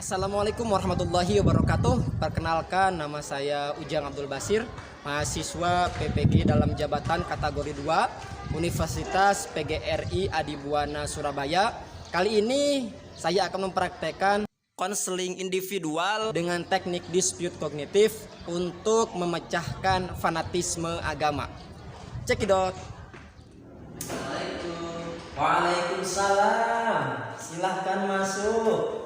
Assalamualaikum warahmatullahi wabarakatuh. Perkenalkan, nama saya Ujang Abdul Basir, mahasiswa PPG dalam jabatan kategori 2 Universitas PGRI Adibuana Surabaya. Kali ini saya akan mempraktekkan konseling individual dengan teknik dispute kognitif untuk memecahkan fanatisme agama. Cekidot. Assalamualaikum. Waalaikumsalam. Silahkan masuk.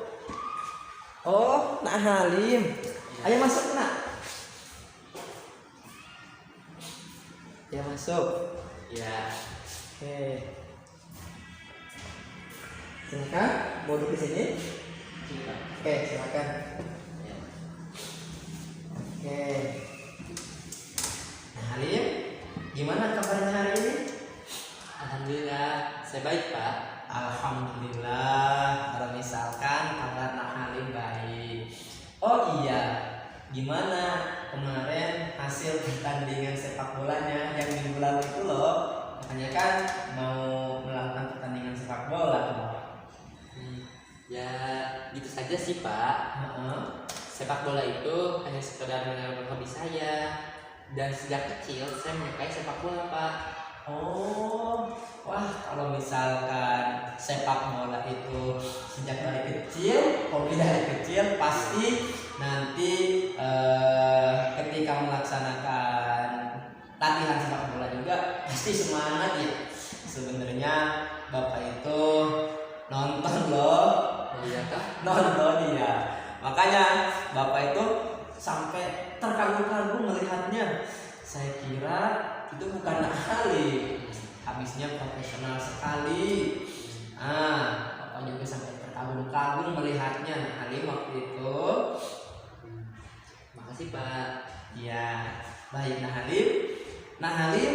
Oh, Nak Halim. Ayo masuk, Nak. Ya masuk. Ya. Oke. Silakan. Mau duduk di sini? Oke, silakan. Oke. Nah, Halim, gimana kabarnya hari ini? Alhamdulillah, saya baik, Pak. Alhamdulillah. Kalau misalkan kabar Nak Halim baik. Oh iya, gimana kemarin hasil pertandingan sepak bolanya yang minggu lalu itu loh? Katanya kan mau melakukan pertandingan sepak bola loh. Ya, gitu saja sih, Pak. Heeh. Sepak bola itu hanya sekedar menyalurkan hobi saya. Dan sejak kecil saya menyukai sepak bola, Pak. Oh, wah kalau misalkan sepak bola itu sejak dari kecil, hobi dari kecil, pasti nanti ketika melaksanakan latihan sepak bola juga pasti semangat ya. Sebenarnya Bapak itu nonton loh. Oh iya, Kak? Nonton ya. Makanya Bapak itu sampai terkagum-kagum melihatnya. Saya kira itu bukan Nak Halim, habisnya profesional sekali. Bapak juga sampai terkagum-kagum melihatnya Nak Halim waktu itu. Makasih, Pak. Ya, baik Nak Halim. Nah Halim,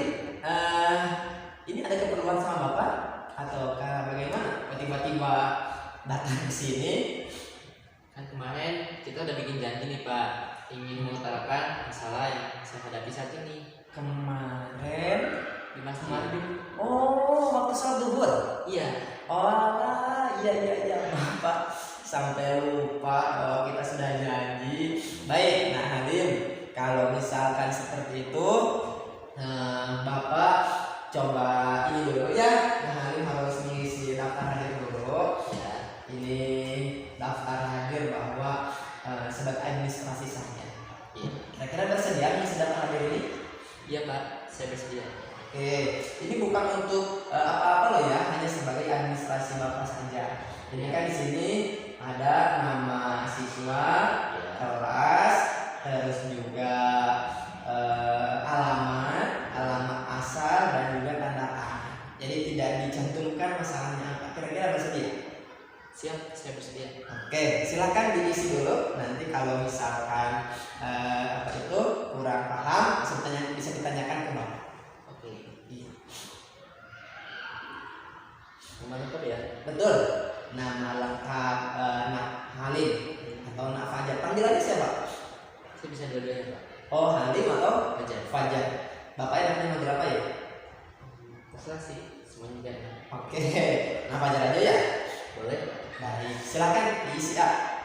ini ada keperluan sama Bapak atau bagaimana? Tiba-tiba datang ke sini. Kan kemarin kita udah bikin janji nih, Pak. Ingin mengutarakan masalah yang saya hadapi saat ini. Kemarin Di masjid. Oh, waktu sholat zuhur. Iya. Oh, iya. Bapak sampai lupa bahwa kita sudah janji. Baik, Nah Halim, kalau misalkan seperti itu, Bapak coba ini dulu ya. Nah Halim harus mengisi daftar hadir dulu. Ya. Ini daftar hadir bahwa sebagai administrasi saya. Iya. Kira-kira bersedia mengisi daftar hadir ini? Iya, Pak. Saya bersedia. Oke, ini bukan untuk apa-apa loh ya, hanya sebagai administrasi Bapak saja. Ini kan di sini ada nama siswa, kelas, terus juga alamat asal dan juga tanda tangan. Jadi tidak dicantumkan masalahnya apa. Kira-kira bersedia? Siap, saya bersedia. Oke, silakan diisi dulu. Nanti kalau misalkan apa itu kurang paham, bisa ditanyakan ke Bapak. Oke. Iya. Nama lengkap ya? Betul. Nama lengkap Nak Halim atau Nak Fajar. Panggilannya siapa? Saya bisa dua-duanya, Pak. Oh, Halim atau Fajar. Fajar. Bapaknya namanya manggil apa ya? Terserah sih, semuanya juga enak. Oke, Nak Fajar aja ya. Boleh? Baik, silakan diisi A.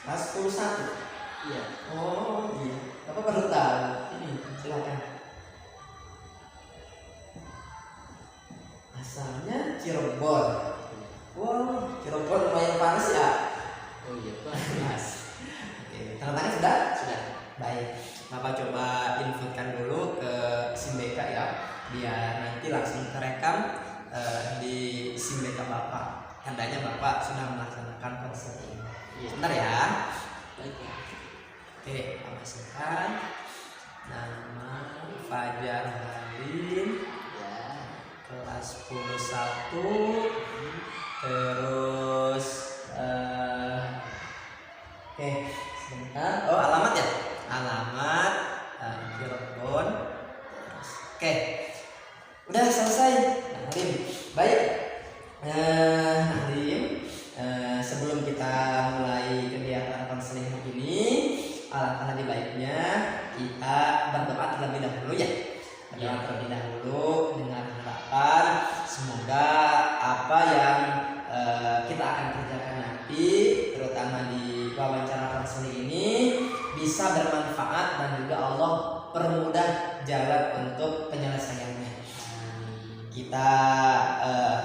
Kelas 11. Iya. Oh iya, Bapak baru tahu. Ini silakan. Asalnya Cirebon. Wow, Cirebon lumayan panas ya. Oh iya, Pak. Panas. Oke, tanda tangan sudah? Sudah. Baik, Bapak coba infokan dulu ke SIM BK ya, biar nanti langsung terekam di SIM BK Bapak. Tandanya Bapak sudah melaksanakan proses ini. Iya. Sebentar ya. Baik, Pak. Oke, masukkan nama Fajar Halim, Ya. kelas 11. Terus oke, sebentar. Oh, alamat ya? Alamat Cirebon. Terus, oke. Udah selesai. Nah, Halim. Baik. Halim, sebelum kita mulai kegiatan konseling ini, alangkah lebih baiknya kita berdoa terlebih dahulu ya. Berdoa terlebih dahulu dengan harapan semoga apa yang kita akan kerjakan nanti, terutama di wawancara konseling ini, bisa bermanfaat dan juga Allah permudah jalan untuk penyelesaiannya. Kita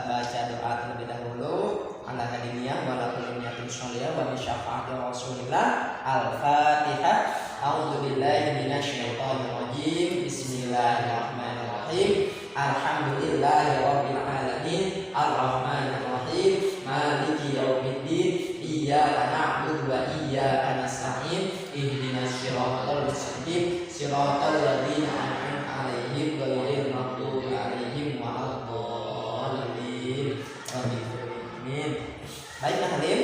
baca doa terlebih dahulu. Ala hadiniyah wa la kulli niyatin sholiyah wa bi syafaati Rasulillah. Al-Fatihah. A'udzu billahi minasyaitonir rajim. Bismillahirrahmanirrahim. Alhamdulillahirabbil alamin. Arrahmanir rahim. Maliki yaumiddin. Iyyaka na'budu wa iyyaka nasta'in. Ihdinas siratal mustaqim. Siratal ladzina an'amta 'alaihim ghairil maghdubi 'alaihim waladdallin. Amin. Baiklah Halim.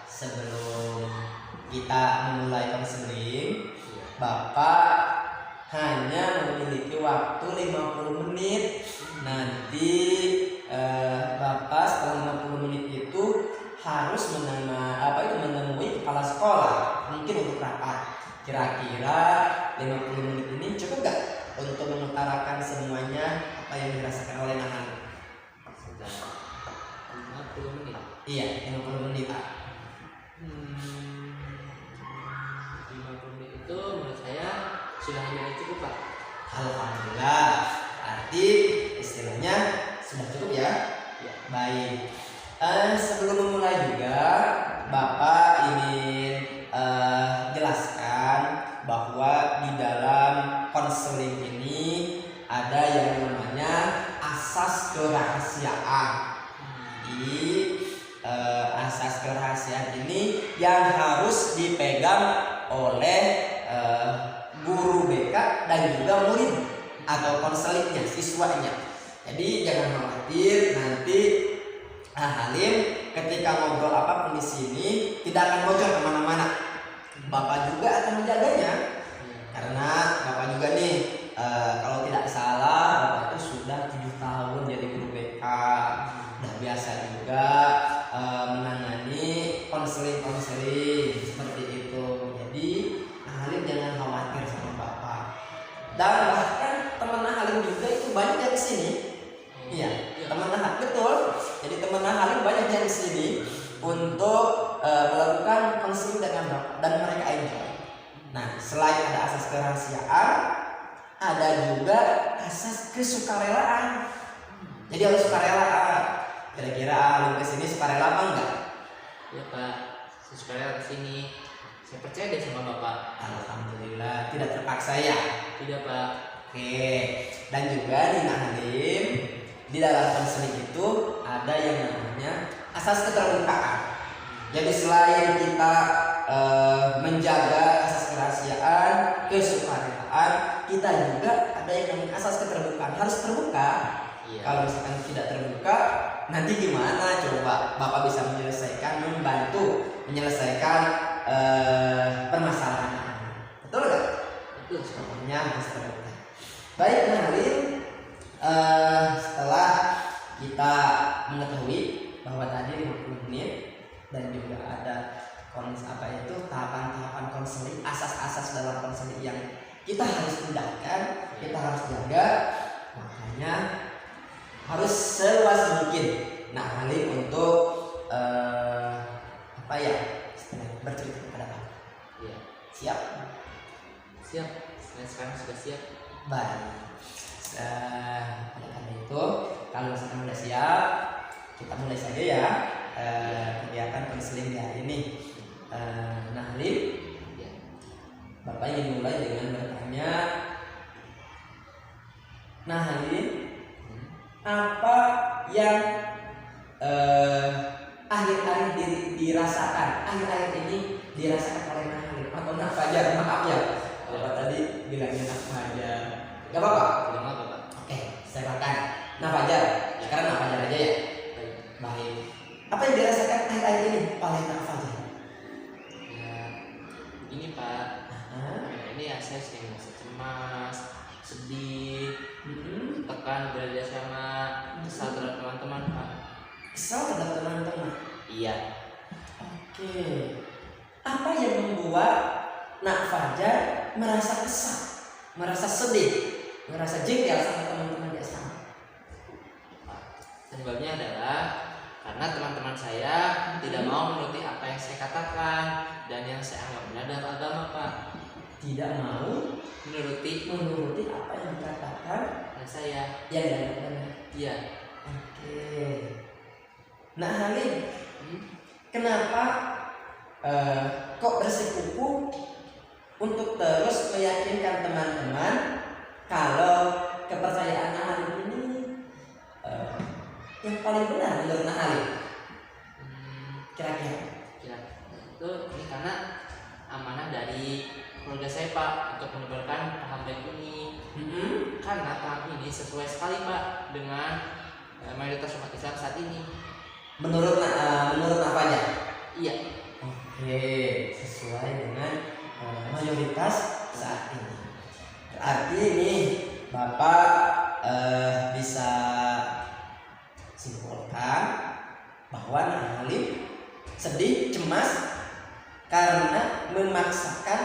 Sebelum kita memulai konseling, Bapak hanya memiliki waktu 50 menit. Nanti Bapak setelah 50 menit itu harus menemui kepala sekolah, mungkin untuk rapat. Kira-kira 50 menit ini cukup gak untuk mengutarakan semuanya apa yang dirasakan oleh Nahan? 50 menit. Iya, 50 menit Pak. 50 menit itu menurut saya sudah hanya cukup Pak. Alhamdulillah. Berarti istilahnya sudah cukup ya? Ya. Baik. Sebelum memulai juga Bapak ingin jelaskan bahwa di dalam konseling ini ada yang namanya asas kerahasiaan. Di asas kerahasiaan ini yang harus dipegang oleh guru BK dan juga murid atau konselingnya, siswanya. Jadi jangan khawatir, nanti Halim ketika ngobrol apapun di sini tidak akan bocor kemana-mana. Bapak juga akan menjaganya, karena Bapak juga nih kalau tidak salah Bapak itu sudah 7 tahun jadi guru BK. Udah biasa juga menangani konseling seperti itu. Jadi Halim jangan khawatir sama Bapak. Dan bahkan teman Halim juga itu banyak yang kesini. Iya, teman Halim betul. Jadi teman Halim banyak yang kesini untuk melakukan konseling dengan Bapak dan mereka enjoy. Nah, selain ada asas kerahasiaan, ada juga asas kesukarelaan. Jadi harus sukarela. Kira-kira Halim kesini sukarela apa enggak? Ya Pak, saya sukarela kesini. Saya percaya deh sama Bapak. Alhamdulillah, tidak terpaksa ya. Tidak Pak. Oke. Dan juga di Halim di dalam konseling itu ada yang namanya asas keterbukaan. Jadi selain kita menjaga asas kerahasiaan, kesukarelaan, kita juga ada yang namanya asas keterbukaan. Harus terbuka. Iya. Kalau misalkan tidak terbuka, nanti gimana coba Bapak bisa membantu menyelesaikan permasalahan. Betul nggak? Betul Pak. Pokoknya harus terbuka. Baik, Halim. Setelah kita mengetahui bahwa tadi 50 menit dan juga ada tahapan-tahapan konseling, asas-asas dalam konseling yang kita harus indahkan, kita harus jaga, makanya harus seluas mungkin Halim untuk bercerita kepada Bapak. Iya. Siap? Siap. Saya sekarang sudah siap. Baik. Oleh karena itu, kalau misalkan sudah siap, kita mulai saja ya kegiatan konseling di hari ini. Halim, Ya. Bapak ingin mulai dengan bertanya. Halim, apa yang akhir-akhir ini dirasakan oleh Halim atau Fajar? Maaf ya, Bapak tadi bilangnya Fajar. Gak apa-apa. Tidak apa Pak. Oke, silakan. Fajar. Sekarang Fajar aja ya. Baik. Apa yang dirasakan akhir-akhir ini oleh Fajar? Ya, begini Pak. Ini ya saya sering merasa cemas, sedih, tekan, berada sama kesal terhadap teman-teman Pak. Kesal terhadap teman-teman. Iya. Oke. Apa yang membuat Fajar merasa kesal, merasa sedih, merasa jengkel sama teman-teman di asrama? Penyebabnya adalah karena teman-teman saya tidak mau menuruti apa yang saya katakan dan yang saya anggap benar dalam agama, Pak. Tidak mau Menuruti menuruti apa yang dikatakan dan saya. yang dianggap benar. Iya. Oke. Nah Halim, Hmm? kenapa kok bersikukuh untuk terus meyakinkan teman-teman kalau kepercayaan Halim ini yang paling benar menurut Halim? Kira-kira? Ya, itu ini karena amanah dari keluarga saya, Pak, untuk menyebarkan paham baik ini. Karena paham ini sesuai sekali, Pak, dengan mayoritas umat Islam saat ini. Menurut apanya? Iya. Oke, sesuai dengan mayoritas saat ini. Berarti ini Bapak bisa simpulkan bahwa Halim sedih, cemas karena memaksakan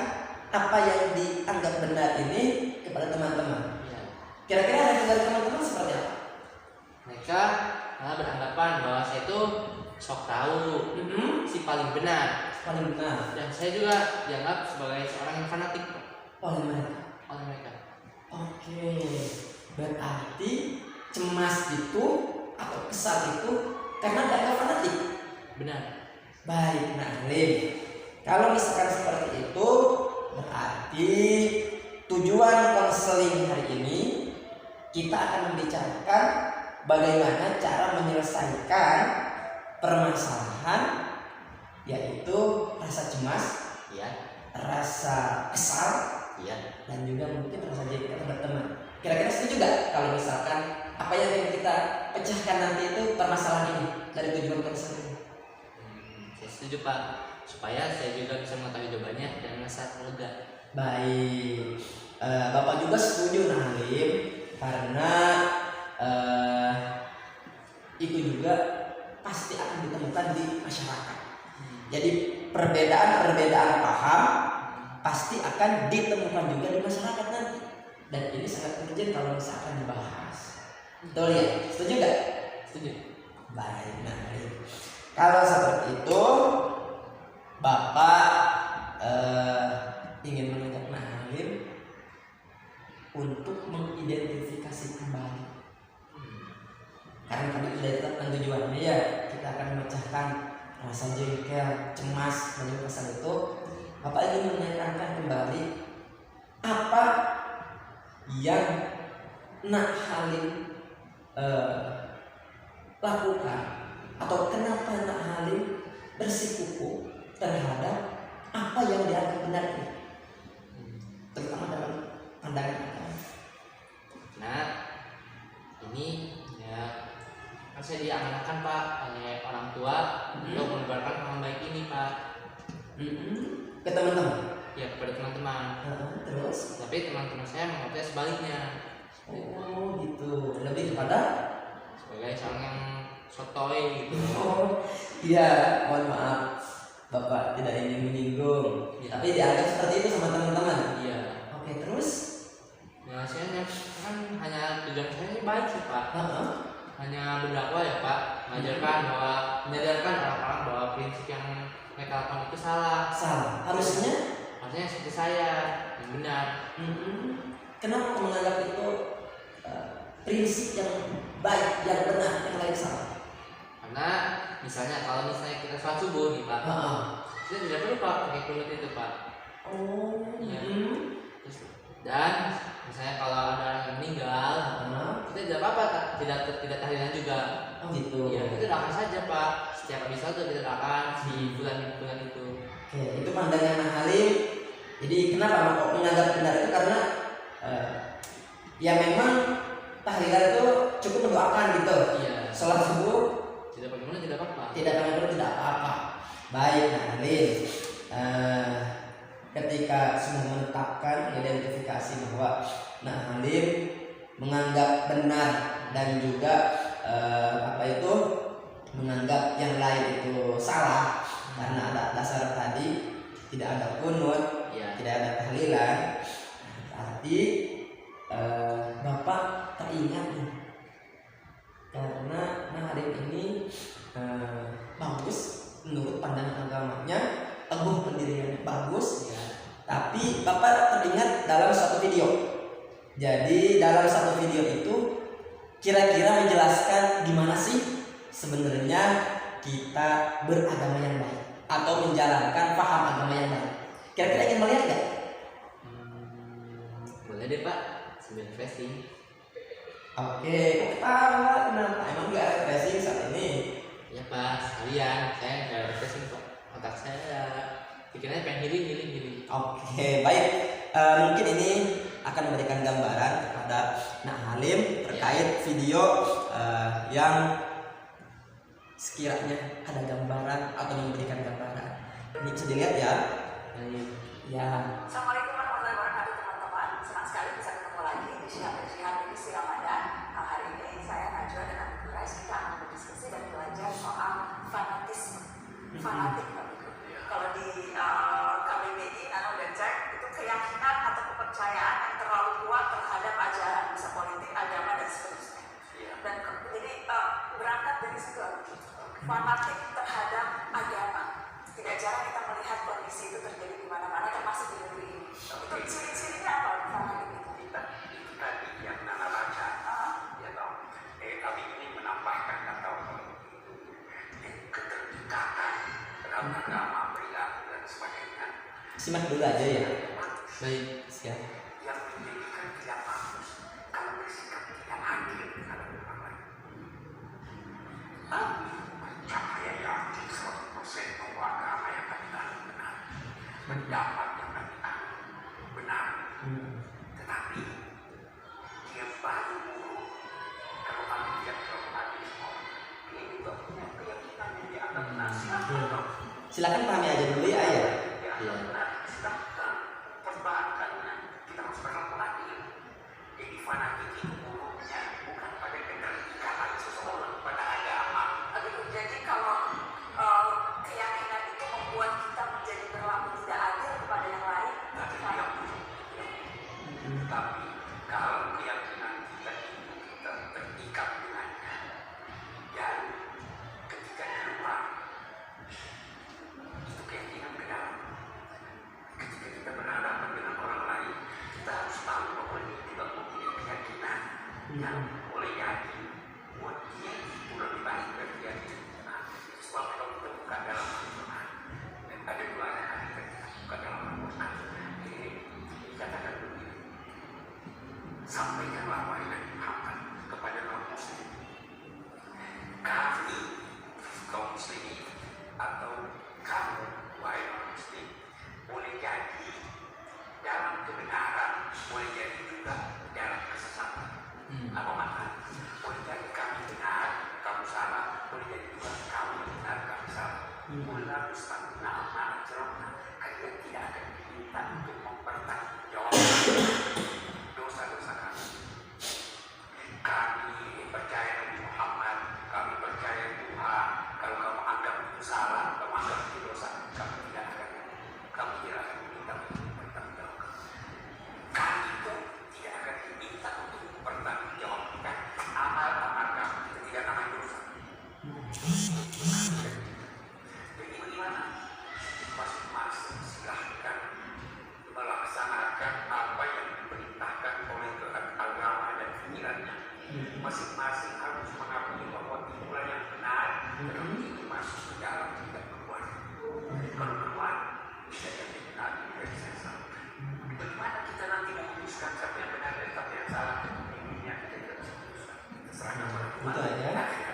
apa yang dianggap benar ini kepada teman-teman. Iya. Kira-kira reaksi dari teman-teman seperti apa? Mereka malah beranggapan bahwa saya itu sok tahu, si paling benar, Paling benar dan saya juga dianggap sebagai seorang yang fanatik, Pak, oleh mereka. oleh mereka. Oke, berarti cemas itu atau kesal itu karena dianggap fanatik. Benar. Baik, nah Halim, kalau misalkan seperti itu, berarti tujuan konseling hari ini kita akan membicarakan bagaimana cara menyelesaikan permasalahan, yaitu rasa cemas, Iya. rasa kesal, Iya. dan juga mungkin rasa jengkel berteman. Kira-kira setuju gak kalau misalkan apa yang ingin kita pecahkan nanti itu permasalahan ini dari tujuan konseling? Saya setuju, Pak, supaya saya juga bisa mengetahui jawabannya dan merasa lega. Baik, Bapak juga setuju Halim, karena itu juga pasti akan ditemukan di masyarakat. Jadi perbedaan paham pasti akan ditemukan juga di masyarakat nanti, dan ini sangat urgent kalau misalkan dibahas. Betul ya? Setuju gak? Setuju. Baik, nah kalau seperti itu Bapak ingin mengajak Halim untuk mengidentifikasi kembali, karena tadi sudah ditetapkan tujuannya ya, kita akan memecahkan rasa jengkel, cemas, dan juga kesal itu. Bapak ingin menekankan kembali apa yang Halim lakukan, atau kenapa Halim bersikukuh terhadap apa yang dianggap benar ini, terutama dalam pandangan agama. Nah, ini ya kan saya diamanahkan, Pak, oleh orang tua untuk menebarkan paham baik ini, Pak. Ke teman-teman. Ya, kepada teman-teman. Terus? Tapi teman-teman saya menganggapnya sebaliknya, Oh gitu. Lebih kepada? sebagai seorang yang sotoy gitu. Oh iya, mohon maaf Bapak tidak ingin menyinggung, Iya. tapi dianggap seperti itu sama teman-teman. Iya. Oke, terus? Ya, saya kan hanya tujuan saya ini baik sih, Pak. Hanya berdakwah ya, Pak, menyadarkan orang-orang bahwa prinsip yang mereka lakukan itu salah. Salah. Harusnya Seperti saya yang benar. kenapa menganggap itu prinsip yang baik, yang benar, yang lain salah? Karena misalnya kita sholat subuh nih, Pak, kita tidak perlu, Pak, pakai kunut itu, Pak. Oh. Iya. Dan misalnya kalau ada orang yang meninggal, kita tidak apa-apa, Kak. Tidak tahlilan juga. Oh gitu. Iya, kita doakan saja, Pak. Setiap habis sholat kita doakan si bulan itu. Oke, itu pandangan Halim. Jadi kenapa kok menganggap benar itu karena ya memang tahlilan itu cukup mendoakan gitu. Iya. Sholat subuh Tidak bagaimana tidak apa-apa. tidak apa-apa. Baik, Halim. Ketika sudah menetapkan identifikasi bahwa Halim menganggap benar dan juga menganggap yang lain itu salah karena ada dasar tadi, tidak ada kunut, Iya. tidak ada tahlilan. Berarti Bapak teringat nih, karena bagus. Ya. Tapi Bapak teringat dalam satu video. Jadi dalam satu video itu kira-kira menjelaskan gimana sih sebenarnya kita beragama yang baik atau menjalankan paham agama yang baik. Kira-kira ingin melihat nggak? Boleh deh Pak, sambil refreshing. Oke, kok ketawa? Kenapa? Emang nggak refreshing saat ini? Ya Pak, sekalian saya nggak refreshing Pak. Otak saya pikirannya pengen healing. Oke, baik. Mungkin ini akan memberikan gambaran kepada Nak Halim terkait video yang sekiranya ada gambaran atau memberikan gambaran. Ini bisa dilihat ya. Ya. Assalamualaikum warahmatullahi wabarakatuh teman-teman. Senang sekali bisa ketemu lagi di Jihad Edisi Ramadan. Hari ini saya Najwa dan Abu Quraish kita akan berdiskusi dan belajar soal fanatisme. Fanatik kalau di KBBI udah cek itu keyakinan atau kepercayaan yang terlalu kuat terhadap ajaran, bisa politik, agama dan seterusnya. Dan jadi berangkat dari situ fanatik terhadap agama. Tidak jarang kita melihat kondisi itu terjadi di mana-mana termasuk di negeri ini. Itu ciri-cirinya apa fanatik itu? Itu tadi yang Nana baca, ya toh. Kami ini menambahkan kata keterikatan dalam agama, perilaku dan sebagainya. Simak dulu aja ya. Baik, Siap. Yang menjadikan tidak bagus kalau bersikap tidak adil terhadap orang lain. Kami percaya yakin 100% bahwa agama yang kami anut benar, pendapat yang kami anut benar. Tetapi dia baru buruk kalau kami tidak terhormati semua. Dia juga punya keyakinan yang dianggap benar. Silakan pahami aja dulu ya ayah. Dianggap benar. Sedangkan perbahankannya kita harus berlaku adil. Jadi fanatik itu buruknya bukan pada keterikatan seseorang pada agama. Jadi kalau keyakinan itu membuat kita menjadi berlaku tidak adil kepada yang lain, Tapi dia buruk. Tapi kalau keyakinan kita itu kita terikat dengannya, dan ketika keluar itu keyakinan ke dalam. Ketika kita berhadapan dengan orang lain, kita harus tahu bahwa dia juga mempunyai keyakinan yang boleh jadi buat dia itu lebih baik dari keyakinan kita. Sebab kalau kita buka dalam Al-Quran, dan ada dua ayat yang kita buka dalam Al-Quran, dikatakan begini, sampaikanlah wahai Nabi Muhammad kepada kaum muslim, kami kaum muslimin atau kamu wahai kaum muslim boleh jadi dalam kebenaran, boleh jadi juga dalam kesesatan. Apa makna? Boleh jadi kami benar, kamu salah, boleh jadi juga kamu benar, kami salah. Mulai mustaqna amanah jerona, kalian tidak akan diminta untuk mempertanggungjawabkan dosa-dosa kami. Kami percaya Nabi Muhammad, kami percaya Tuhan. Kalau kamu anggap itu salah, kamu anggap itu dosa, kami tidak akan diminta untuk mempertanggungjawabkan. Kami pun tidak akan diminta untuk mempertanggungjawabkan amal-amal kami ketika kami dosa. Jadi bagaimana? Masing-masing silahkan melaksanakan apa yang diperintahkan oleh agama dan pikirannya. Masing-masing harus mengakui bahwa itulah yang benar, tetapi itu masuk ke dalam, tidak keluar. Kalau keluar, bisa jadi benar, tidak bisa salah. Bagaimana kita nanti memutuskan siapa yang benar dan siapa yang salah? Ini yang kita tidak bisa putuskan. Terserah kepada Tuhan. Itu aja. Akhirnya,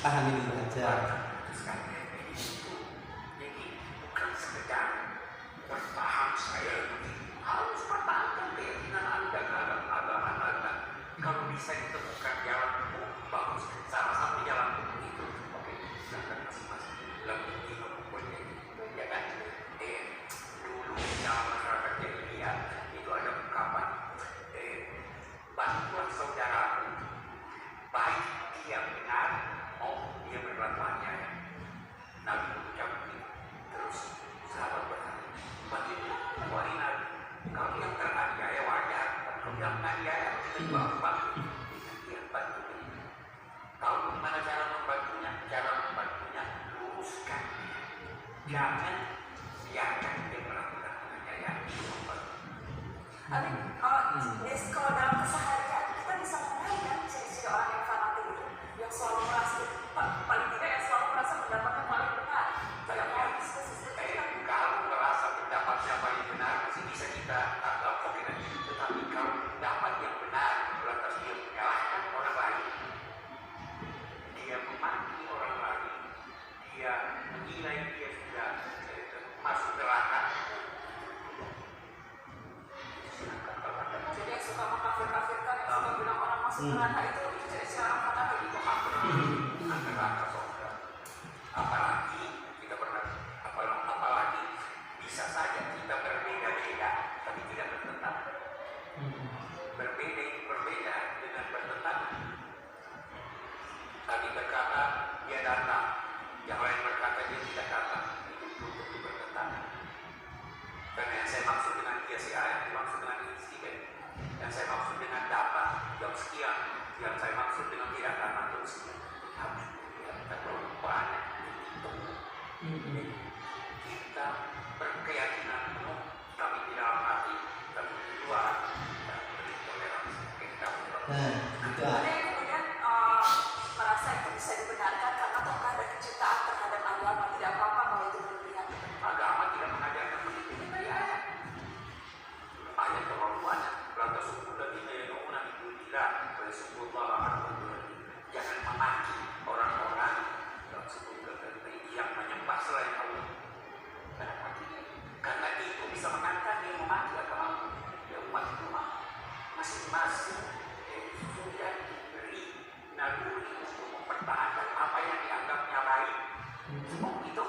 Pahami dulu aja. jadi bukan sekedar berpaham saya begitu, harus pertahankan keyakinan Anda terhadap agama Anda. Kalau bisa ditemukan jalan hukum bagus, salah satu jalan hukum itu, oke, silakan masing-masing. Lebih mempunyai itu, ya kan? Dulu dalam masyarakat jahiliyah itu ada ungkapan, bantulah saudaramu, baik dia benar maupun dia berlaku aniaya. Nabi mengucap begitu. Terus sahabat bertanya, bagaimana wahai Nabi? Kalau yang teraniaya wajar, kalau yang menganiaya kita juga bantu. Dia bantu begitu. Tahu bagaimana cara membantunya? Cara membantunya luruskan dia. Jangan biarkan dia Tapi kalau dalam keseharian kita bisa mengenali kan ciri-ciri orang yang fanatik itu, yang selalu merasa paling tidak yang selalu merasa pendapatnya paling benar. Tidak mau diskusi seperti itu. Kalau merasa pendapatnya paling benar masih bisa kita oke nanti. Tetapi kalau pendapat yang benar lantas dia menyalahkan orang lain, dia memaki orang lain, dia menilai dia sudah masuk neraka. Jadi yang suka mengkafir-kafirkan, yang suka bilang orang masuk neraka itu ciri-ciri orang fanatik itu Neraka surga. Apalagi kita pernah apalagi bisa saja kita berbeda-beda tapi tidak bertentangan. Berbeda dengan bertentangan. Tadi berkata dia datang, yang lain berkata dia tidak datang, itu belum tentu bertentangan. Karena yang saya maksud dengan dia si A, yang dimaksud dengan ini si B. Yang saya maksud dengan datang jam sekian, yang saya maksud dengan tidak datang jam sekian. Tapi kita terlalu banyak kita berkeyakinan penuh, tapi di dalam hati, tapi di luar kita beri toleransi. Nah, itu ada yang kemudian merasa itu bisa dibenarkan karena toh ada kecintaan terhadap agama, tidak apa-apa kalau itu berlebihan. Agama tidak mengajarkan begitu. Ayat terlalu banyak. Lantas suku dan ini yang umumnya dibilang Rasulullah jangan memaki orang-orang yang suku yang menyembah selain Allah. Karena itu bisa mengangkat dia memaki agama ya umat itu masing-masing sudah diberi naluri untuk mempertahankan apa yang dianggapnya baik. Itu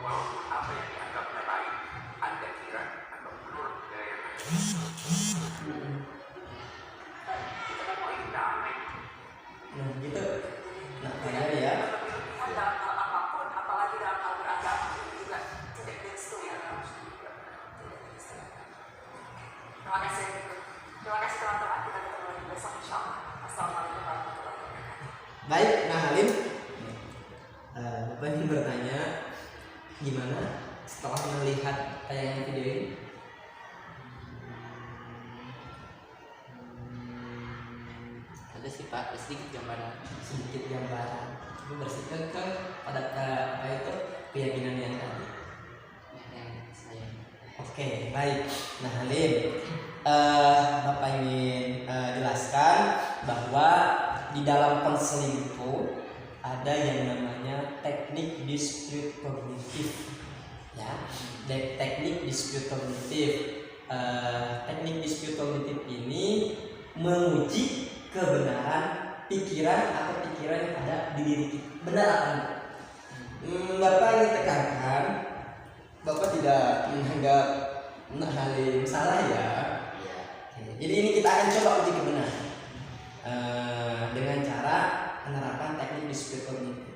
walaupun apa yang dianggapnya baik Anda kira atau menurut gaya kita kan mau hidup damai. nah gitu. Nah, aja ya. Berlebihan dalam hal apapun, apalagi dalam hal beragama itu juga tidak direstui. Terima kasih. Terima kasih teman-teman. Kita ketemu lagi besok insyaallah. Assalamualaikum warahmatullahi wabarakatuh. Baik, nah Halim, Bapak ingin bertanya gimana setelah melihat tayangan video ini? Ada sih Pak, sedikit gambaran. Sedikit gambaran, itu bersihkan ke pada apa itu keyakinan yang tadi. Yang saya Oke, baik. Nah Halim, Bapak ingin jelaskan bahwa di dalam konseling itu ada yang namanya teknik dispute kognitif, ya. Teknik dispute kognitif. Teknik dispute kognitif ini menguji kebenaran pikiran atau pikiran yang ada di diri kita. Benar atau enggak? Bapak ingin tekankan, Bapak tidak menganggap Halim salah ya. Jadi ini kita akan coba uji kebenaran dengan cara penerapan teknik dispute kognitif.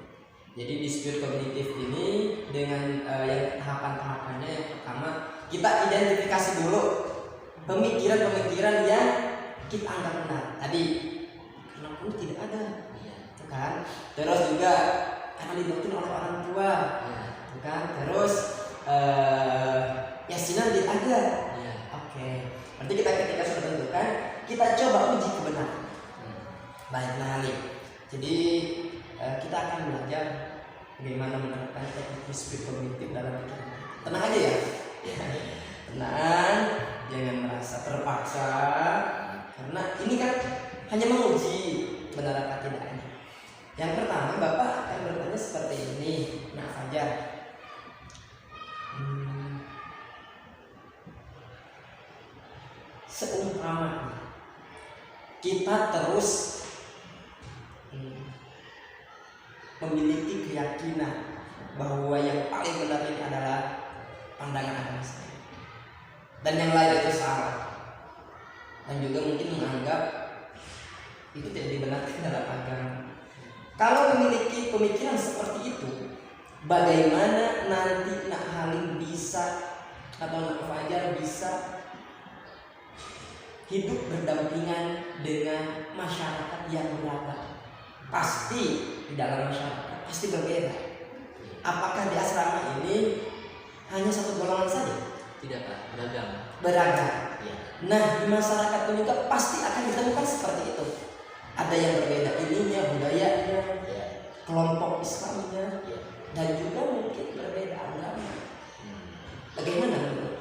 Jadi dispute kognitif ini dengan yang tahapan-tahapannya, yang pertama kita identifikasi dulu pemikiran-pemikiran yang kita anggap benar. Tadi karena pun tidak ada, itu kan. Terus juga karena didoktrin oleh orang tua, itu kan. Terus yasinan tidak ada. Oke. Berarti kita ketika sudah tentukan, kita coba uji kebenaran. Baiklah Halim. Jadi kita akan belajar bagaimana menerapkan teknik dispute kognitif dalam pikiran. Tenang aja ya. Tenang, jangan merasa terpaksa. Karena ini kan hanya menguji benar apa tidaknya. Yang pertama, Bapak akan bertanya seperti ini. Nah, Fajar. Seumpama kita terus memiliki keyakinan bahwa yang paling benar ini adalah pandangan agama saya dan yang lain itu salah, dan juga mungkin menganggap itu tidak dibenarkan dalam agama. Kalau memiliki pemikiran seperti itu, bagaimana nanti Nak Halim bisa atau Nak Fajar bisa hidup berdampingan dengan masyarakat yang beragam? Pasti di dalam masyarakat pasti berbeda. Apakah di asrama ini hanya satu golongan saja? tidak Pak, beragam. beragam. Iya. Nah, di masyarakat pun juga pasti akan ditemukan seperti itu. Ada yang berbeda ininya, budayanya, Iya. kelompok Islamnya, Iya. dan juga mungkin berbeda agama. Hmm. Bagaimana menurut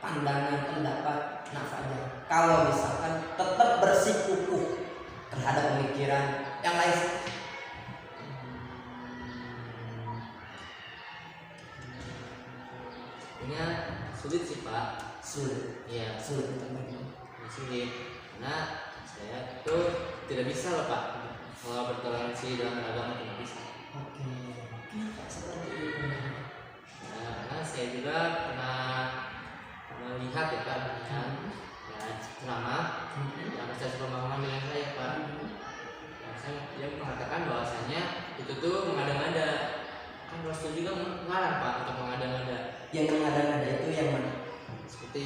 pandangan pendapat Nak Fajar? Kalau misalkan tetap bersikukuh terhadap pemikiran yang lain, Sebenarnya sulit sih Pak. sulit, Iya, sulit untuk bagaimana? sulit. Karena saya tuh tidak bisa loh Pak kalau bertoleransi dalam beragama, tidak bisa. Oke, kenapa seperti itu? Nah, karena saya juga pernah melihat ya Pak, ya ceramah yang saya pemahaman dengan saya Pak. Yang saya dia mengatakan bahwasanya itu tuh mengada-ngada. Kan Rasul juga melarang Pak untuk mengada-ngada. Yang mengada-ngada itu yang mana? Seperti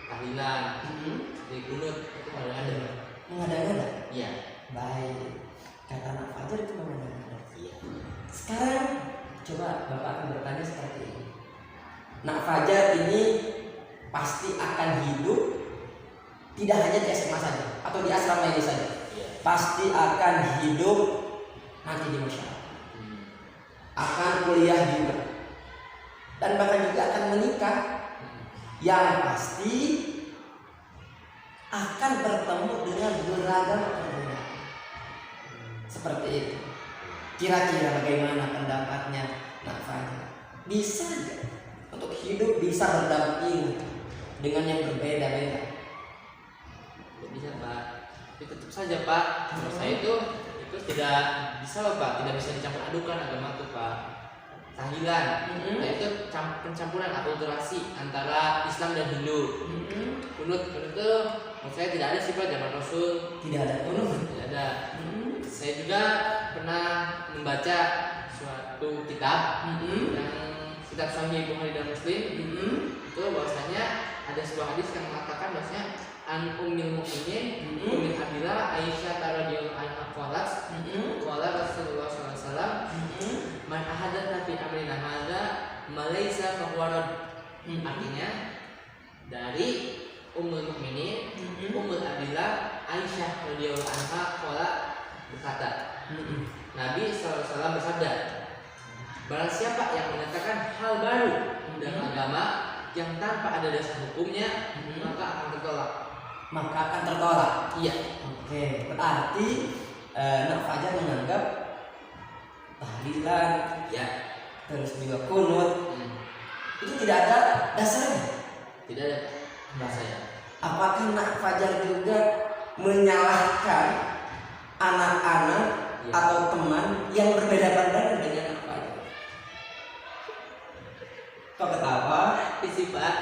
tahlilan, seperti kunut, itu mengada-ngada. Mengada-ngada. Iya. Baik, kata Nak Fajar itu mengada-ngada. Iya. Sekarang coba Bapak akan bertanya seperti ini. Nak Fajar ini pasti akan hidup tidak hanya di SMA saja atau di asrama ini saja. Iya. Pasti akan hidup nanti di masyarakat. Akan kuliah juga. Dan bahkan juga akan menikah. Yang pasti akan bertemu dengan beragam perbedaan. Seperti itu. Kira-kira bagaimana pendapatnya Nak Fajar? Bisa aja untuk hidup bisa berdampingan dengan yang berbeda-beda. Tidak bisa Pak. Tapi tetap saja Pak, menurut saya itu tidak bisa loh Pak, tidak bisa dicampur adukan agama itu Pak. Tahlilan, nah itu pencampuran akulturasi antara Islam dan Hindu. Kunut itu menurut saya tidak ada sih Pak zaman Rasul. Tidak ada kunut. Tidak ada. Saya juga pernah membaca suatu kitab yang kitab Sahih Bukhari dan Muslim. Itu bahwasanya ada sebuah hadis yang mengatakan bahwasanya an ummil mukminin Ummi Abdillah Aisyah radhiyallahu anha qalat qala Rasulullah sallallahu alaihi wasallam man ahadatha fi amrina hadza malaysa fahuwa. Artinya dari Ummul Mukminin Ummul Abdillah Aisyah radhiyallahu anha qala berkata, Nabi sallallahu alaihi wasallam bersabda, barang siapa yang menyatakan hal baru dalam agama yang tanpa ada dasar hukumnya maka akan tertolak. Maka akan tertolak. Iya. Oke, berarti Nak Fajar menganggap tahlilan, Ya. terus juga kunut itu tidak ada dasarnya. Tidak ada bahasanya. Apakah Nak Fajar juga menyalahkan anak-anak Ya. atau teman yang berbeda pandangan dengan Nak Fajar? Kok ketawa? Isi Pak,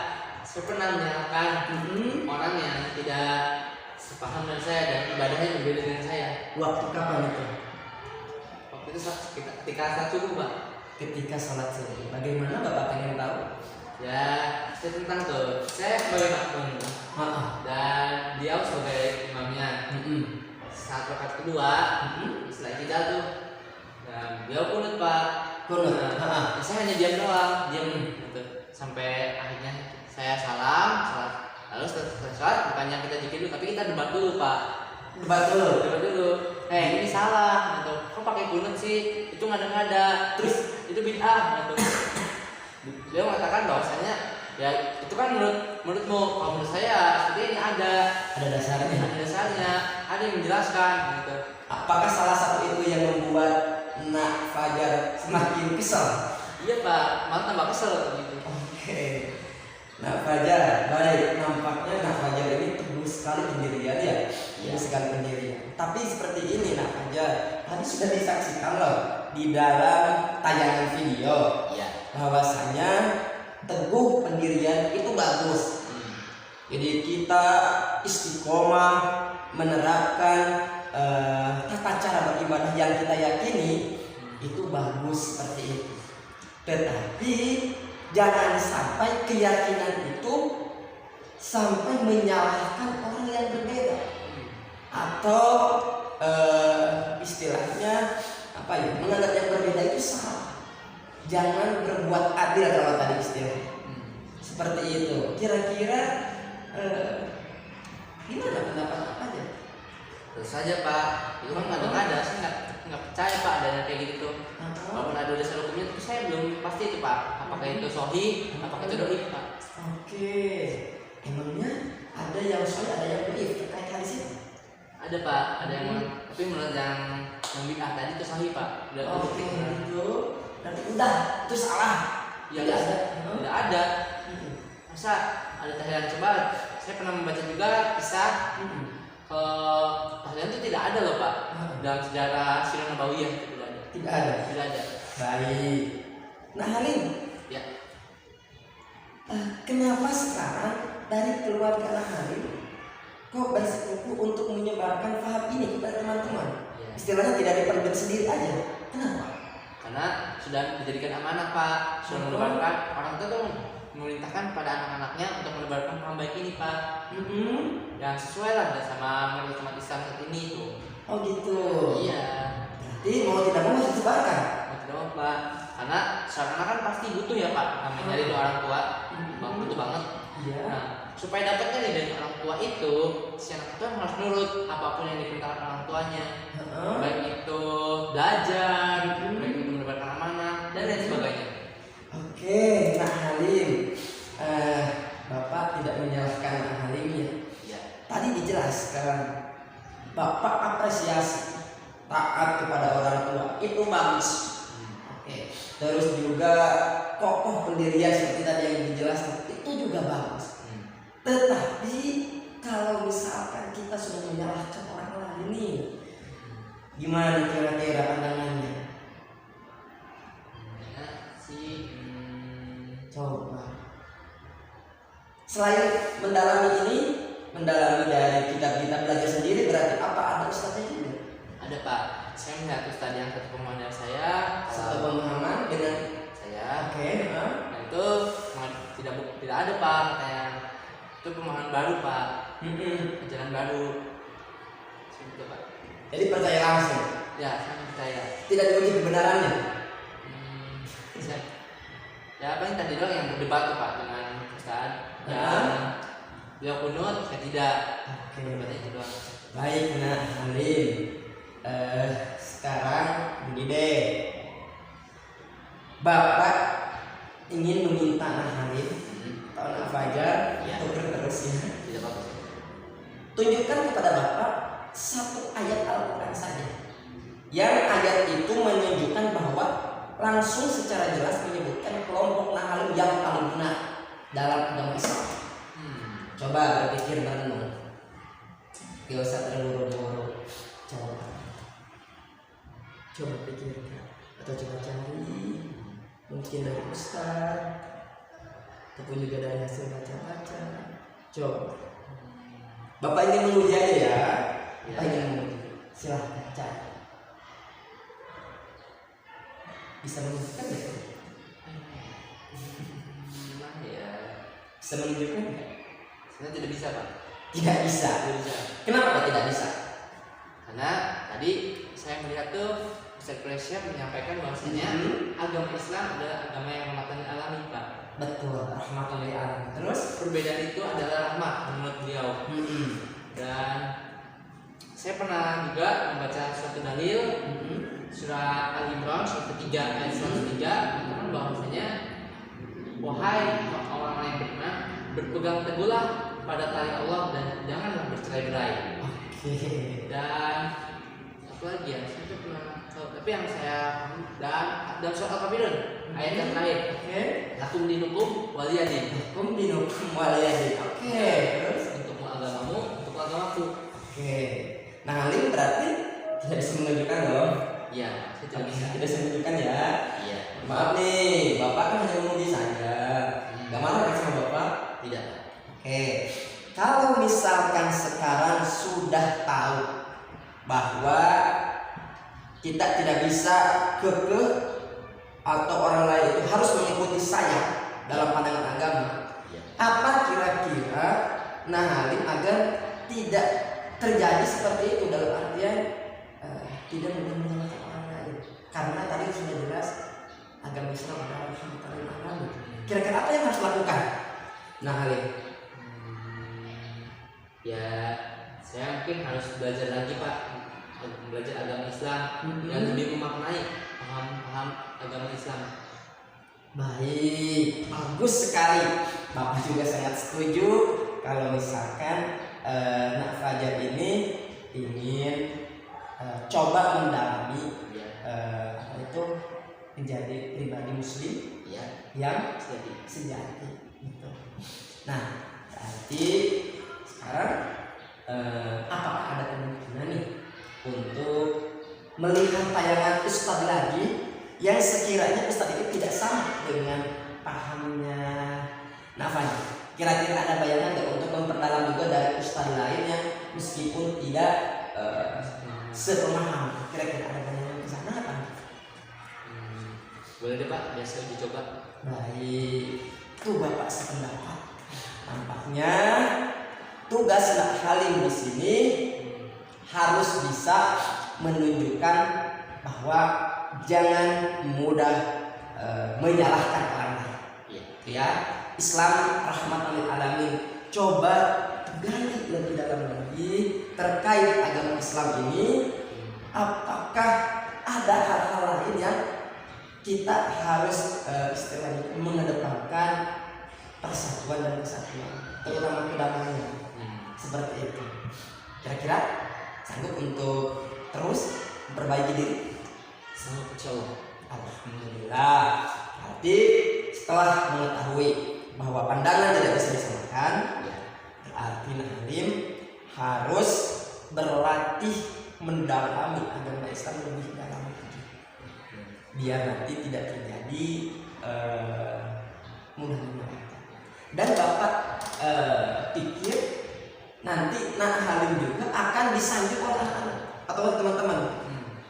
saya pernah menyalahkan orang yang tidak sepaham dengan saya dan ibadahnya berbeda dengan saya. Waktu kapan itu? Waktu itu ketika saat subuh Pak. Ketika sholat subuh. Bagaimana Bapak pengen tahu? Ya, saya tentang tuh. Saya sebagai makmum dan dia sebagai imamnya. Saat rakaat kedua, setelah ijazah tuh, dan dia kunut Pak. Kunut. Nah, saya hanya diam doang, diam gitu. Sampai akhirnya saya salam, sholat. Lalu setelah sholat, bukannya kita zikir dulu, tapi kita debat dulu Pak. Debat dulu. Debat dulu. Ini salah, gitu. Kok pakai kunut sih? Itu ngada-ngada. Terus itu bid'ah, gitu. Dia mengatakan bahwasanya ya itu kan menurutmu, kalau menurut saya seperti ini ada dasarnya. ada dasarnya, ada yang menjelaskan gitu. Apakah salah satu itu yang membuat Nak Fajar semakin kesal? Iya Pak, malah tambah kesel gitu. Oke. Nak Fajar, baik, nampaknya Nak Fajar ini teguh sekali pendirian ya. Teguh sekali pendirian. Tapi seperti ini Nak Fajar, tadi sudah disaksikan loh di dalam tayangan video. Iya. Bahwasanya teguh pendirian itu bagus. Jadi kita istiqomah menerapkan tata cara beribadah yang kita yakini itu bagus seperti itu. Tetapi jangan sampai keyakinan itu sampai menyalahkan orang yang berbeda atau istilahnya apa ya, menganggap yang berbeda itu salah. Jangan berbuat adil kalau tadi istilahnya. Seperti itu. Kira-kira gimana pendapat Bapak aja? Terus saja Pak, itu kan ada, saya nggak percaya Pak adanya kayak gitu. Walaupun ada dasar hukumnya, tapi saya belum pasti itu Pak. Apakah itu sahih, apakah itu dhaif Pak? Oke. Emangnya ada yang sahih, ada yang dhaif terkait hadis itu? Ada Pak, ada yang tapi menurut yang bid'ah tadi itu sahih Pak. Oke, itu berarti udah itu salah. Ya Tidak ada. tidak ada. Masa ada tahlilan coba? Saya pernah membaca juga kisah tahlilan itu tidak ada loh Pak. Dalam sejarah Sirah Nabawiyah itu tidak ada. Tidak ada. Tidak ada. Baik. Nah Halim, Ya. kenapa sekarang dari keluarga Halim kok bersikukuh untuk menyebarkan paham ini kepada teman-teman? Ya. Istilahnya tidak dipendam sendiri aja. Kenapa? Karena sudah dijadikan amanah Pak. Sudah menebarkan orang tua tuh memerintahkan pada anak-anaknya untuk menebarkan paham baik ini Pak. Yang sesuai lah sama umat Islam saat ini tuh. Oh gitu. Iya. Berarti mau tidak mau harus disebarkan. Mau tidak mau Pak. Karena seorang anak kan pasti butuh ya Pak. Namanya dari orang tua. Bang butuh banget. Iya. Nah, supaya dapatnya dari orang tua itu, si anak itu harus nurut apapun yang diperintahkan orang tuanya. Baik itu belajar, baik itu menebarkan amanah dan lain sebagainya. Oke, Nak Halim. Bapak tidak menyalahkan Nak Halim ya. Ya. Tadi dijelaskan Bapak apresiasi taat kepada orang tua itu bagus. Oke. Terus juga kokoh pendirian seperti tadi yang dijelaskan itu juga bagus. Tetapi kalau misalkan kita sudah menyalahkan orang lain nih, gimana kira-kira pandangannya? Ya, sih. Coba. Selain mendalami ini, mendalami dari kitab-kitab belajar sendiri, berarti apa ada ustadznya juga? Ada Pak. Saya melihat ustadz yang satu pemahaman dari saya, Satu pemahaman dengan saya. oke, Nah itu tidak ada Pak katanya. Itu pemahaman baru Pak, ajaran baru. Seperti itu Pak. Jadi percaya langsung, Ya, saya percaya. tidak diuji kebenarannya. Ya paling tadi doang yang berdebat tuh Pak dengan Ustaz. Yang beliau kunut, saya tidak. Oke. Debatnya itu doang. Baik, Nak Halim. Sekarang begini deh, Bapak ingin meminta Nak Halim atau Nak Fajar Ya. untuk terus ya. Tidak apa-apa. Tunjukkan kepada Bapak satu ayat Al-Quran saja, yang ayat itu menunjukkan bahwa langsung secara jelas menyebutkan kelompok Nak Halim yang paling benar dalam agama Islam. Coba berpikir merenung, gak usah terburu-buru. Coba pikirkan atau coba cari, mungkin dari ustaz ataupun juga dari hasil baca-baca. Coba Bapak ingin menguji aja ya. Bapak ingin menguji, silahkan cari. Bisa menunjukkan nggak? Gimana ya? Bisa menunjukkan nggak? Saya tidak bisa Pak. Tidak bisa. Tidak bisa. Kenapa Pak tidak bisa? Karena tadi saya melihat tuh Ustaz Presya menyampaikan bahwasanya agama Islam adalah agama yang rahmatan lil alamin Pak. Betul, rahmatan lil alamin. Terus Perbedaan itu adalah rahmat menurut beliau. Dan saya pernah juga membaca suatu dalil surat Al-Imran surat ketiga ayat 103 mengatakan bahwasanya wahai orang yang beriman, berpegang teguhlah pada tali Allah dan janganlah bercerai-berai. Dan apa lagi ya? Saya tuh pernah tahu, tapi yang saya dan dalam surat Al-Kafirun ayat yang terakhir. Lakum dinukum waliyadin. Hukum dinukum waliyadin. Oke. Terus Untukmu agamamu, untuk agamaku. oke. Nah, Halim berarti tidak bisa menunjukkan dong. Iya, saya tidak bisa. Tidak bisa menunjukkan ya. Iya. Maaf nih, Bapak kan hanya menguji saja. Gak marah kan sama Bapak? Tidak. Oke. Kalau misalkan sekarang sudah tahu bahwa kita tidak bisa kekeh atau orang lain itu harus mengikuti saya dalam pandangan agama, apa kira-kira Nah Halim agar tidak terjadi seperti itu, dalam artian tidak menyalahkan orang lain, karena tadi sudah jelas agama Islam adalah rahmatan lil alamin. Kira-kira apa yang harus dilakukan Nah Halim, Ya, saya mungkin harus belajar lagi Pak, belajar agama Islam dan lebih memaknai paham agama Islam. baik, bagus sekali. Bapak juga sangat setuju kalau misalkan Nak Fajar ini ingin coba mendalami Ya, apa itu menjadi pribadi muslim ya, yang jadi sejati gitu. Nah, berarti sekarang apakah ada kemungkinan nih untuk melihat tayangan Ustadz lagi yang sekiranya Ustadz itu tidak sama dengan pahamnya Nafanya? Kira-kira ada bayangan nggak untuk memperdalam juga dari Ustadz lain yang meskipun tidak sepemahaman? Kira-kira ada bayangan ke sana apa? boleh deh Pak, biasa uji coba. Baik, itu Bapak sependapat. Nampaknya tugas Nak Halim di sini harus bisa menunjukkan bahwa jangan mudah menyalahkan orang lain. Ya, Islam rahmatan lil alamin. Coba gali lebih dalam lagi terkait agama Islam ini. Apakah ada hal-hal lain yang kita harus istilahnya mengedepankan persatuan dan kesatuan, terutama kedamaian, seperti itu. Kira-kira sanggup untuk terus memperbaiki diri? Sanggup insyaallah. Alhamdulillah. Berarti setelah mengetahui bahwa pandangan tidak bisa disamakan, berarti Halim harus berlatih mendalami agama Islam lebih dalam lagi, biar nanti tidak terjadi mudah-mudahan. Dan Bapak pikir nanti Nak Halim juga akan disanjung oleh anak-anak atau teman-teman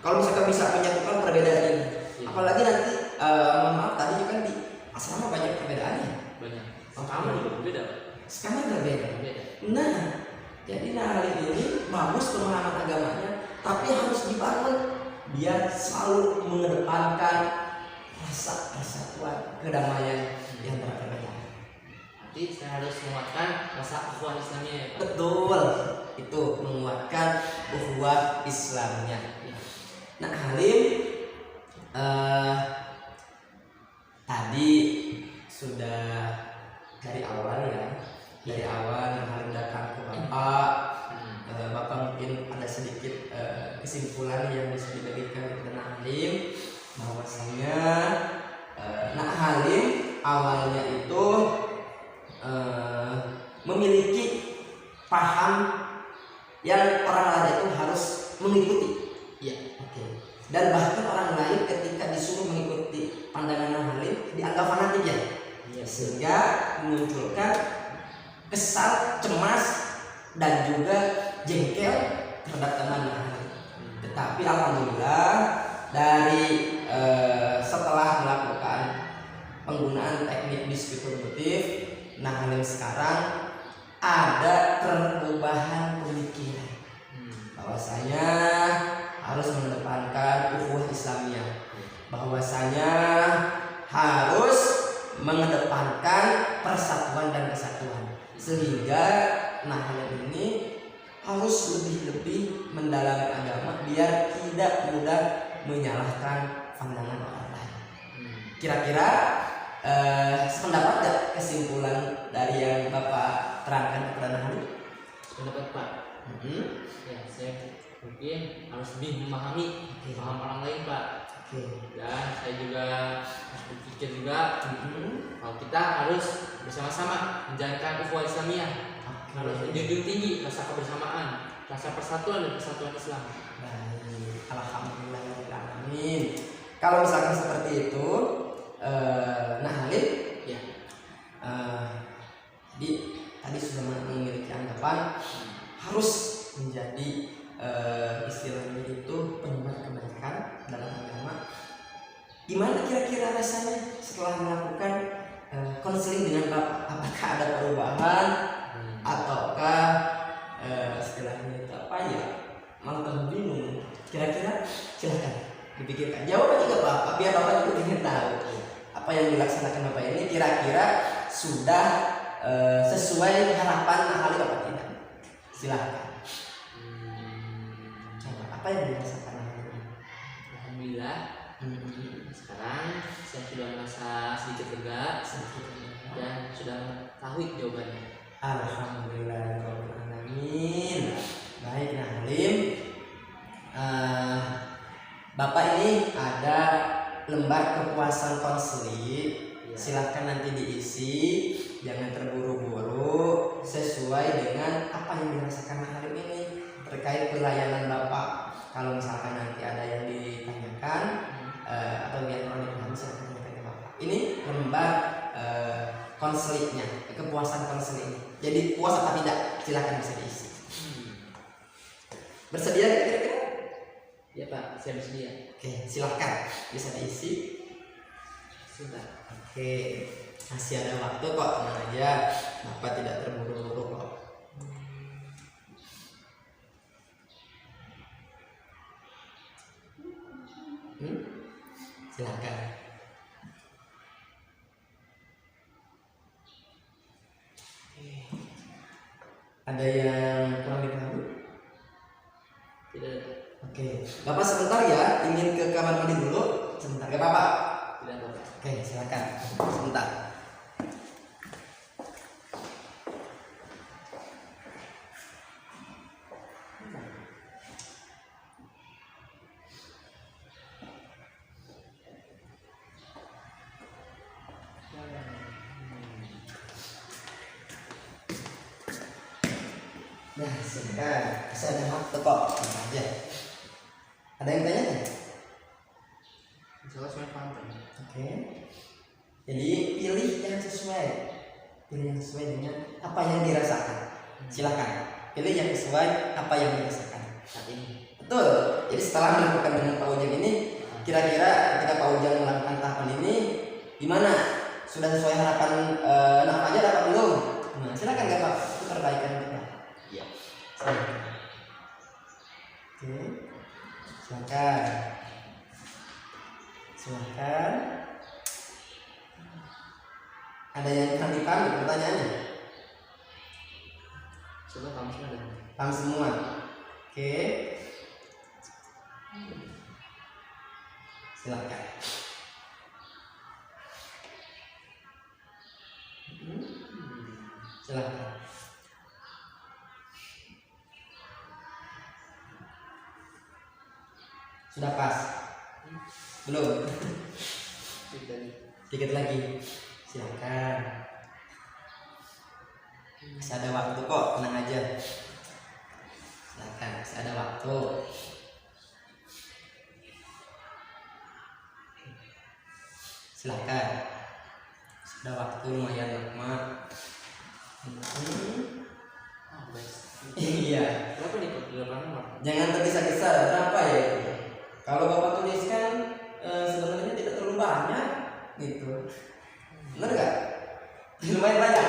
kalau misalkan bisa menyatukan perbedaan ini. Apalagi nanti mohon maaf tadi kan di asrama banyak perbedaannya. Banyak. Kamu juga berbeda Pak. Sekarang berbeda. Berbeda. Nah, jadi Nak Halim ini bagus pemahaman agamanya, tapi harus dibangun biar selalu mengedepankan rasa persatuan, kedamaian yang perbedaan. Nanti saya harus menguatkan rasa ukhuwah Islamnya ya Pak. Betul, itu menguatkan ukhuwah Islamnya. Nah Halim tadi sudah dari awal ya, dari awal Nah Halim datang ke Bapak. Bapak mungkin ada sedikit kesimpulan yang bisa dibagikan kepada Nak Halim, bahwasanya Nak Halim awalnya itu memiliki paham yang orang lain itu harus mengikuti. Iya. Oke. Dan bahkan orang lain ketika disuruh mengikuti pandangan Nak Halim dianggap fanatik ya. Sehingga memunculkan kesal, cemas dan juga jengkel terhadap teman Nak Halim. Tetapi alhamdulillah dari setelah melakukan penggunaan teknik diskutatif, Nak Halim sekarang ada perubahan pemikiran bahwasanya harus mengedepankan ukhuwah Islamiyah, bahwasanya harus mengedepankan persatuan dan kesatuan, sehingga Nak Halim ini harus lebih-lebih mendalami agama biar tidak mudah menyalahkan pandangan orang lain. Kira-kira sependapat gak kesimpulan dari yang Bapak terangkan kepada Nak Halim? Pendapat Pak. Ya, saya mungkin harus lebih memahami paham orang lain Pak. Dan saya juga harus berpikir juga kalau kita harus bersama-sama menjalankan ukhuwah Islamiyah. Harus menjunjung tinggi rasa kebersamaan, rasa persatuan dan kesatuan Islam. Baik, alhamdulillahirrahmanirrahim. Kalau misalkan seperti itu, Nah Halim, Ya. Jadi tadi sudah memiliki anggapan harus menjadi istilahnya itu penyebar kebaikan dalam agama. Gimana kira-kira rasanya setelah melakukan konseling dengan Bapak? Apakah ada perubahan ataukah istilahnya itu apa ya, malah bingung? Kira-kira silahkan dipikirkan. Jawab juga Bapak biar Bapak juga ingin tahu apa yang dilaksanakan Bapak ini kira-kira sudah sesuai harapan ahli Bapak tidak? Silahkan. Coba apa yang dirasakan ahli? Alhamdulillah. Sekarang saya sudah merasa sedikit lega dan sudah mengetahui jawabannya. Alhamdulillah, alamin. Baik, nah Halim, Bapak ini ada lembar kepuasan konseling. Silahkan nanti diisi, jangan terburu-buru, sesuai dengan apa yang dirasakan Halim ini terkait pelayanan Bapak. Kalau misalkan nanti ada yang ditanyakan atau yang perlu dipahami, silahkan tanyakan ke Bapak. Ini lembar konselingnya, kepuasan konseling. Jadi puas apa tidak? Silahkan bisa diisi. Bersedia kira-kira? Ya Pak, saya bersedia. Oke, silahkan bisa diisi. Sebentar. Oke, masih ada waktu kok, tenang aja. Bapak tidak terburu-buru kok. Silahkan. Ada yang kurang dipahami? Tidak ada. Oke, Bapak sebentar ya, ingin ke kamar mandi dulu. Sebentar ya Bapak. Tidak ada Pak. Oke, silakan. Sebentar. Nah, silakan. Saya ada waktu kok. Tenang aja. Ada yang tanya? Insya Allah semuanya paham Pak. Oke. Jadi pilih yang sesuai. Pilih yang sesuai dengan apa yang dirasakan. Silakan. Pilih yang sesuai apa yang dirasakan. Saat ini. Betul. Jadi setelah melakukan dengan Pak Ujang ini, kira-kira ketika Pak Ujang melakukan tahapan ini, gimana? Sudah sesuai harapan anak aja dapat belum? Nah, silakan Pak. Itu perbaikan kita. Iya. Silakan. Oke. Silakan. Silakan. Ada yang kurang dipahami pertanyaannya? Coba kamu semua ada. Paham semua? Oke. Silakan. Silakan. Sudah pas? Belum? Dikit lagi. Silakan. Masih ada waktu kok, tenang aja. Silakan, masih ada waktu. Silakan. Sudah waktu lumayan lama. Iya. Berapa nih Pak? 8 Jangan tergesa-gesa. Berapa ya itu? Kalau Bapak tuliskan sebenarnya tidak terlalu banyak, gitu. Benar nggak? Lumayan banyak.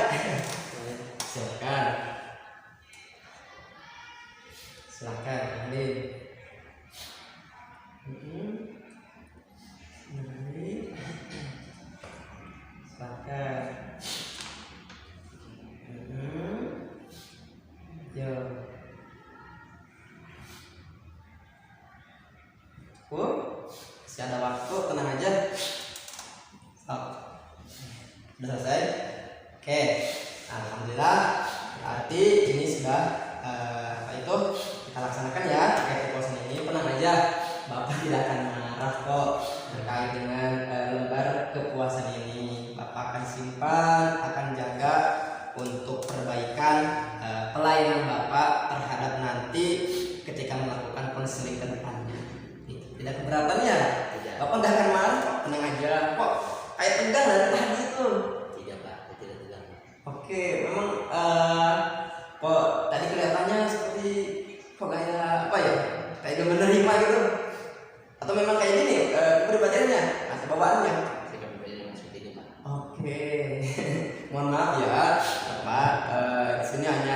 Silakan. Silakan, Adin. Silakan. Yo. Masih ada waktu, tenang aja. Stop. Sudah selesai? Oke. Alhamdulillah. Berarti ini sudah kita laksanakan ya terkait kepuasan ini. Tenang aja, Bapak tidak akan marah kok terkait dengan lembar kepuasan ini. Bapak akan simpan, akan jaga untuk perbaikan pelayanan Bapak terhadap nanti ketika melakukan konseling ke depannya. Tidak keberatan ya? Tidak. Bapak nggak akan marah kok, tenang aja. Kok kayak tegang dari tadi itu? Tidak Pak, tidak tegang. Oke, memang kok tadi kelihatannya seperti kok kayak apa ya? Kayak gak menerima gitu? Atau memang kayak gini kepribadiannya, atau bawaannya? Saya akan belajar seperti ini Pak. Oke, mohon maaf ya, Bapak. Di sini hanya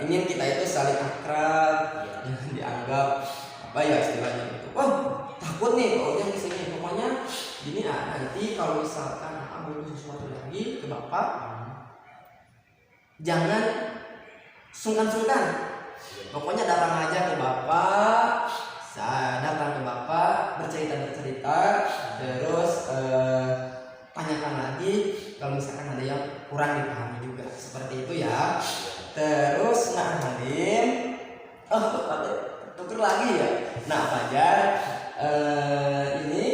ingin kita itu saling akrab, jangan dianggap apa ya istilahnya itu. Wah, takut nih kalau yang kesini. Pokoknya gini nanti kalau misalkan butuh sesuatu lagi ke Bapak, jangan sungkan-sungkan. Pokoknya datang aja ke Bapak, datang ke Bapak, bercerita, terus tanyakan lagi kalau misalkan ada yang kurang dipahami juga, seperti itu ya. Terus nah Halim, tuker lagi ya. Nah Fajar, ini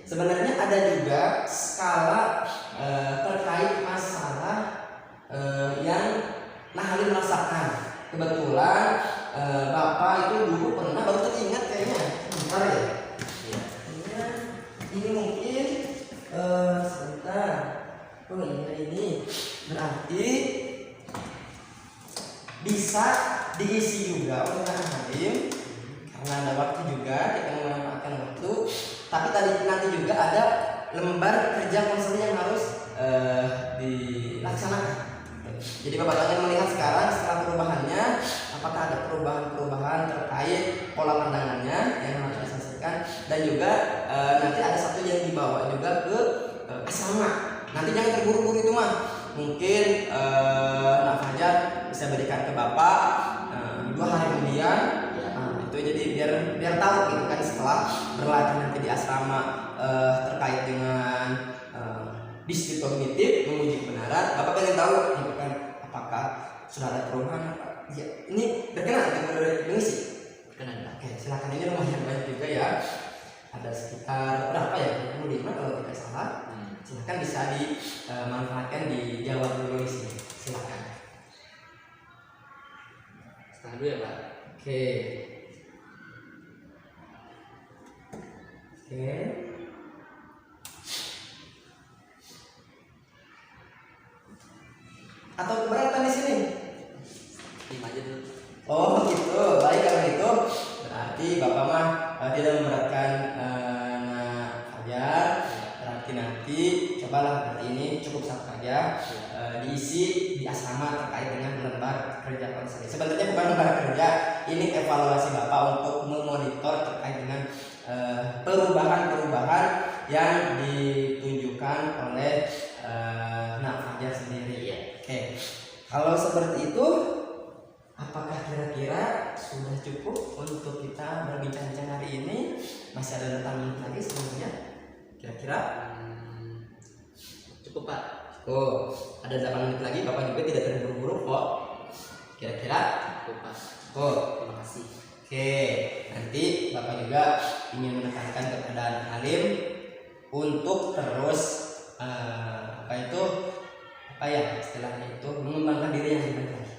sebenarnya ada juga skala terkait masalah yang nah Halim rasakan. Kebetulan Bapak itu dulu pernah, baru teringat kayaknya, bentar ya. Ini mungkin sebentar. Oh iya, ini berarti bisa diisi juga oleh anak Halim karena ada waktu juga, kita memanfaatkan waktu. Tapi tadi nanti juga ada lembar kerja konseling yang harus dilaksanakan. Jadi Bapak ingin melihat sekarang setelah perubahannya, apakah ada perubahan-perubahan terkait pola pandangannya yang harus diselesaikan, dan juga nanti ada satu yang dibawa juga ke asrama. Nanti jangan terburu-buru itu mah. Mungkin Nak Fajar bisa berikan ke Bapak 2 hari kemudian. Itu jadi biar tahu gitu kan, setelah berlatih nanti di asrama terkait dengan disiplin kognitif, menguji kebenaran. Bapak pengen tahu gitu kan, apakah sudah ada perubahan apa? Ya, ini berkenan untuk mengisi. Berkenan. Oke, silakan. Ini lumayan banyak juga ya. Ada sekitar berapa ya? 25 kalau tidak salah. Silakan bisa dimanfaatkan, dijawab dulu di sini. Silakan. Setengah 2 ya Pak. Oke. Atau keberatan di sini? 5 aja dulu. Oh gitu, baik kalau gitu. Berarti Bapak mah tidak memberatkan Nak Fajar. Berarti nanti cobalah, berarti ini cukup satu saja diisi di asrama terkait dengan lembar kerja konseling. Sebenarnya bukan lembar kerja, ini evaluasi Bapak untuk memonitor terkait dengan perubahan-perubahan yang ditunjukkan oleh Nak Fajar sendiri. Oke, kalau seperti itu, apakah kira-kira sudah cukup untuk kita berbincang-bincang hari ini? Masih ada 6 menit lagi sebelumnya, kira-kira? Cukup Pak. Oh, ada 8 menit lagi. Bapak juga tidak terburu-buru kok. Kira-kira? Cukup Pak. Oh, Terima kasih. oke. Nanti Bapak juga ingin menekankan kepada Anak Halim untuk terus istilahnya itu mengembangkan diri yang lebih baik.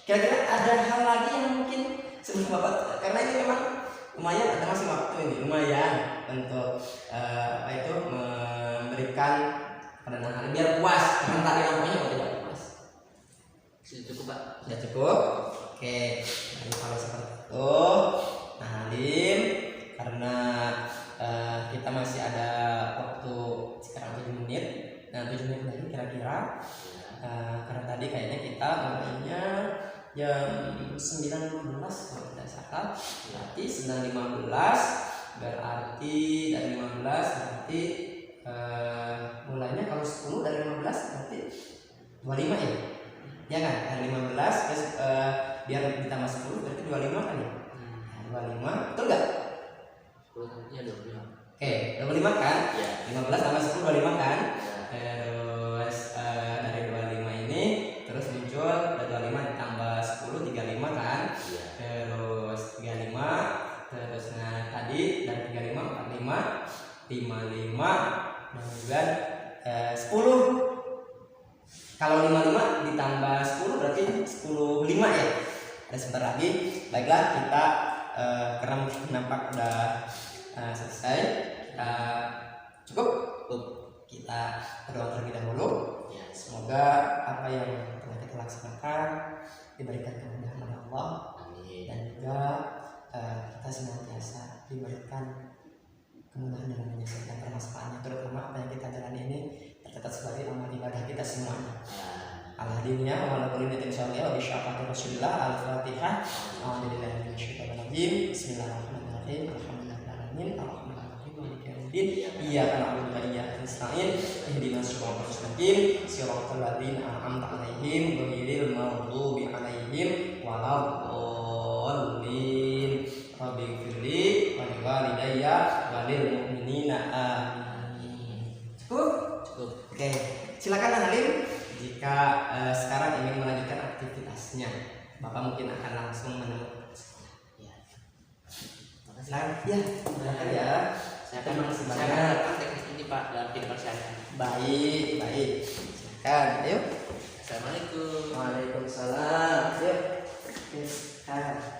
Kira-kira ada hal lagi yang mungkin sebelum Bapak, karena ini memang lumayan, ada masih waktu ini lumayan untuk memberikan pada Anak Halim biar puas. Karena tadi lampunya kok tidak puas. Sudah cukup Pak. Sudah cukup. Oke, jadi kalau seperti itu, Nah Halim, karena kita masih ada waktu sekarang 7 menit. Nah 7 menit lagi kira-kira, karena tadi kayaknya kita mulainya jam 9.15 kalau tidak salah, berarti 9.15, berarti dari 15 berarti mulainya kalau 10 dari 15 berarti 25 ya? Ya kan? Dari 15 terus biar ditambah 10 berarti 25 kan ya? 25, betul nggak? 10 sampainya 25. Oke, 25 kan? Ya. 15 tambah 10 25 kan? Ya. Terus dari 25 ini terus muncul dari 25 ditambah 10 35 kan? Ya. Terus 35, terus nah tadi dari 35 45 55 dan juga 10. Kalau 55 ditambah 10 berarti 10 5 ya. Dan sebentar lagi. Baiklah, kita karena mungkin nampak udah selesai, kita cukup. Kita berdoa terlebih dahulu. Ya. Semoga apa yang telah kita laksanakan diberikan kemudahan oleh Allah. Amin. Dan juga kita senantiasa diberikan kemudahan dalam menyelesaikan permasalahannya, terutama apa yang kita jalani ini tercatat sebagai amal ibadah kita semuanya. Al-Hadinnya wa ala kulli niyatin shalihah wa bi syafa'ati Rasulillah. Al-Fatihah. A'udzubillahi minasyaitonir rajim. Bismillahirrahmanirrahim. Alhamdulillahirabbil alamin. Arrahmanirrahim. Maliki yaumiddin. muhammadin iyyaka na'budu wa iyyaka nasta'in ihdinas siratal mustaqim siratal ladzina an'amta 'alaihim ghairil maghdubi 'alaihim waladdallin rabbighfirli wa liwalidayya wa lil mu'minina amin. Cukup? Oke, silakan Halim jika sekarang ingin melanjutkan aktivitasnya. Bapak mungkin akan langsung menemukan. Silakan. Ya, silakan ya. Saya Terima akan kasih saya banyak. akan melakukan teknik ini Pak dalam kehidupan saya. Baik. Silakan. Ayo. Assalamualaikum. Waalaikumsalam. Yuk. Oke, silakan.